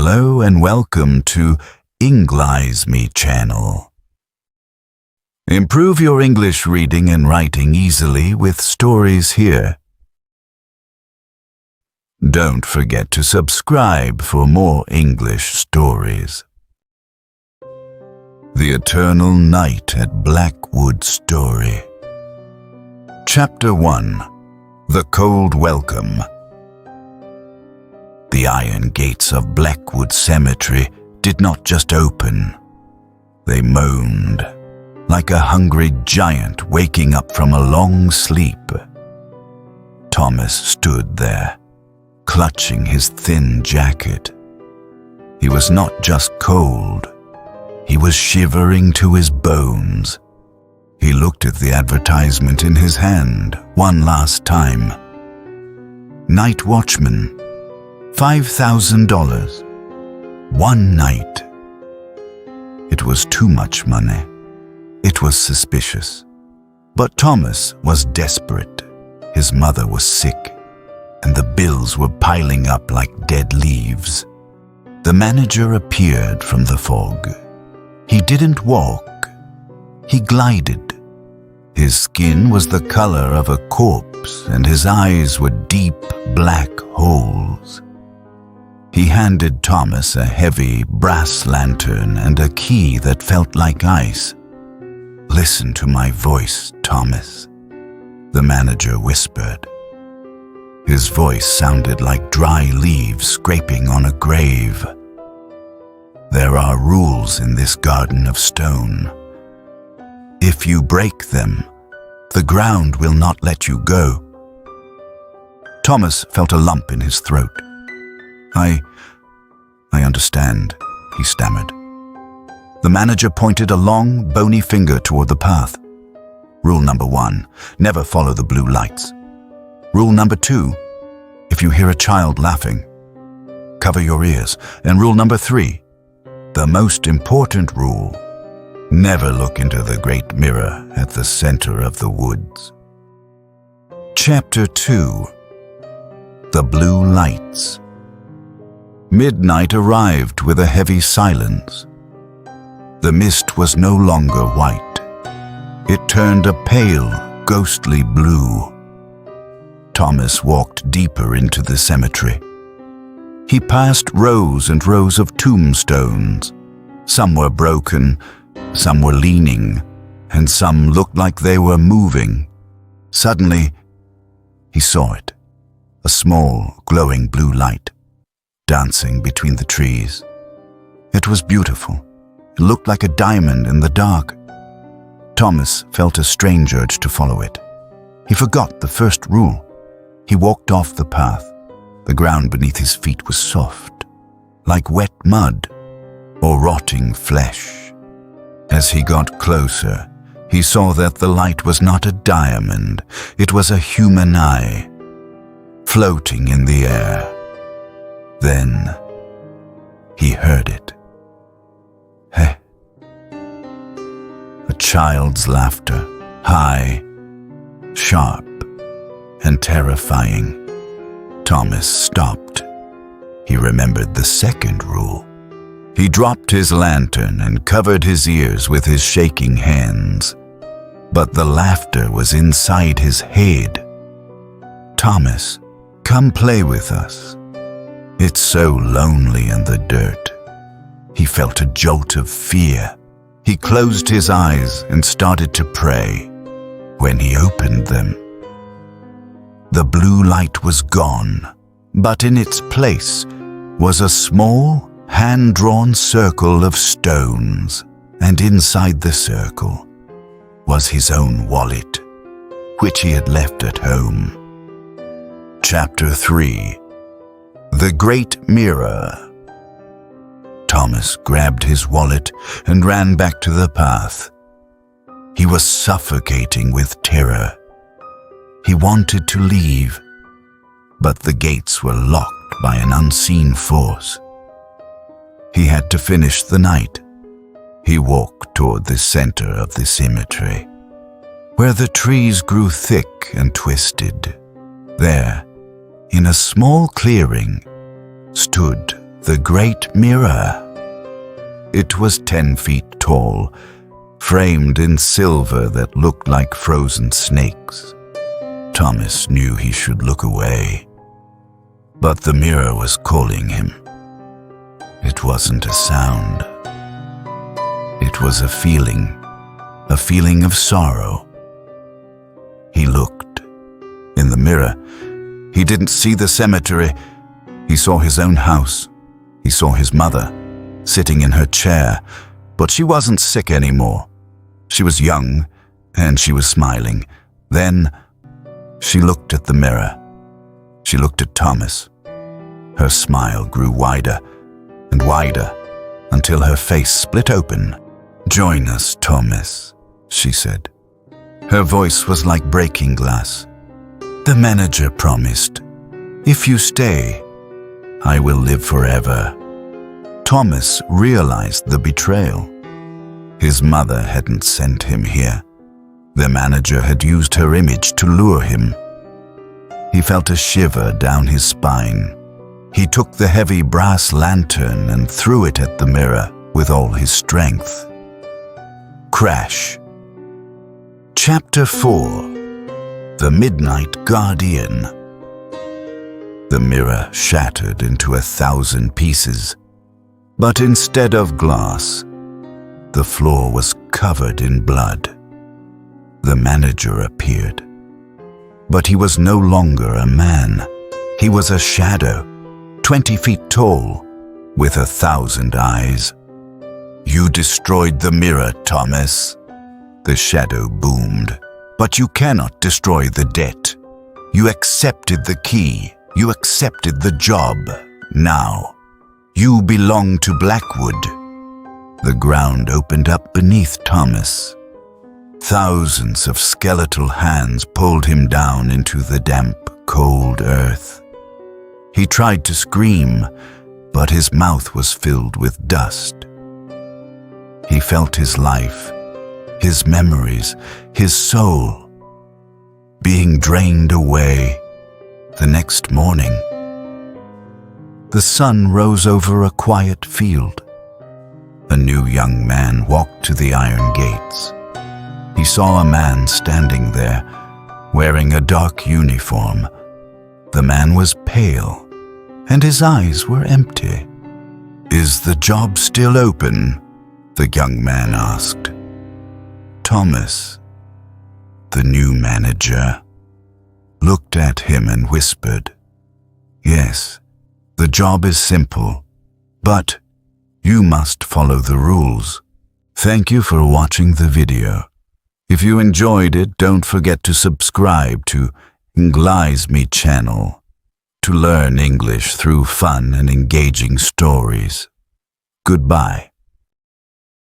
Hello and welcome to Englizeme channel. Improve your English reading and writing easily with stories here. Don't forget to subscribe for more English stories. The Eternal Night at Blackwood Story. Chapter 1. The Cold Welcome. The iron gates of Blackwood Cemetery did not just open. They moaned, like a hungry giant waking up from a long sleep. Thomas stood there, clutching his thin jacket. He was not just cold, he was shivering to his bones. He looked at the advertisement in his hand one last time. Night watchman, $5,000. One night. It was too much money. It was suspicious. But Thomas was desperate. His mother was sick, and the bills were piling up like dead leaves. The manager appeared from the fog. He didn't walk. He glided. His skin was the color of a corpse, and his eyes were deep black holes. He handed Thomas a heavy brass lantern and a key that felt like ice. "Listen to my voice, Thomas," the manager whispered. His voice sounded like dry leaves scraping on a grave. "There are rules in this garden of stone. If you break them, the ground will not let you go." Thomas felt a lump in his throat. I understand," he stammered. The manager pointed a long, bony finger toward the path. "Rule number 1, never follow the blue lights. Rule number 2, if you hear a child laughing, cover your ears. And rule number 3, the most important rule, never look into the great mirror at the center of the woods." Chapter 2. The Blue Lights. Midnight arrived with a heavy silence. The mist was no longer white. It turned a pale, ghostly blue. Thomas walked deeper into the cemetery. He passed rows and rows of tombstones. Some were broken, some were leaning, and some looked like they were moving. Suddenly, he saw it, a small, glowing blue light, dancing between the trees. It was beautiful. It looked like a diamond in the dark. Thomas felt a strange urge to follow it. He forgot the first rule. He walked off the path. The ground beneath his feet was soft, like wet mud or rotting flesh. As he got closer, he saw that the light was not a diamond. It was a human eye, floating in the air. Then he heard it. Heh. A child's laughter, high, sharp, and terrifying. Thomas stopped. He remembered the second rule. He dropped his lantern and covered his ears with his shaking hands. But the laughter was inside his head. "Thomas, come play with us. It's so lonely in the dirt." He felt a jolt of fear. He closed his eyes and started to pray. When he opened them, the blue light was gone, but in its place was a small, hand-drawn circle of stones, and inside the circle was his own wallet, which he had left at home. Chapter 3. The Great Mirror. Thomas grabbed his wallet and ran back to the path. He was suffocating with terror. He wanted to leave, but the gates were locked by an unseen force. He had to finish the night. He walked toward the center of the cemetery, where the trees grew thick and twisted. There, in a small clearing, stood The great mirror. It was 10 feet tall, framed in silver that looked like frozen snakes. Thomas knew he should look away, but the mirror was calling him. It wasn't a sound. It was a feeling of sorrow. He looked. In the mirror, he didn't see the cemetery. He saw his own house. He saw his mother, sitting in her chair, but she wasn't sick anymore. She was young, and she was smiling. Then, she looked at the mirror. She looked at Thomas. Her smile grew wider and wider until her face split open. "Join us, Thomas," she said. Her voice was like breaking glass. "The manager promised, if you stay, I will live forever." Thomas realized the betrayal. His mother hadn't sent him here. The manager had used her image to lure him. He felt a shiver down his spine. He took the heavy brass lantern and threw it at the mirror with all his strength. Crash. Chapter 4. The Midnight Guardian. The mirror shattered into 1,000 pieces, but instead of glass, the floor was covered in blood. The manager appeared, but he was no longer a man. He was a shadow, 20 feet tall, with 1,000 eyes. "You destroyed the mirror, Thomas," the shadow boomed. "But you cannot destroy the debt. You accepted the key. You accepted the job. Now, you belong to Blackwood." The ground opened up beneath Thomas. Thousands of skeletal hands pulled him down into the damp, cold earth. He tried to scream, but his mouth was filled with dust. He felt his life, his memories, his soul being drained away. The next morning, the sun rose over a quiet field. A new young man walked to the iron gates. He saw a man standing there, wearing a dark uniform. The man was pale, and his eyes were empty. "Is the job still open?" the young man asked. Thomas, the new manager, looked at him and whispered, "Yes, the job is simple, but you must follow the rules." Thank you for watching the video. If you enjoyed it, don't forget to subscribe to Englizeme channel to learn English through fun and engaging stories. Goodbye.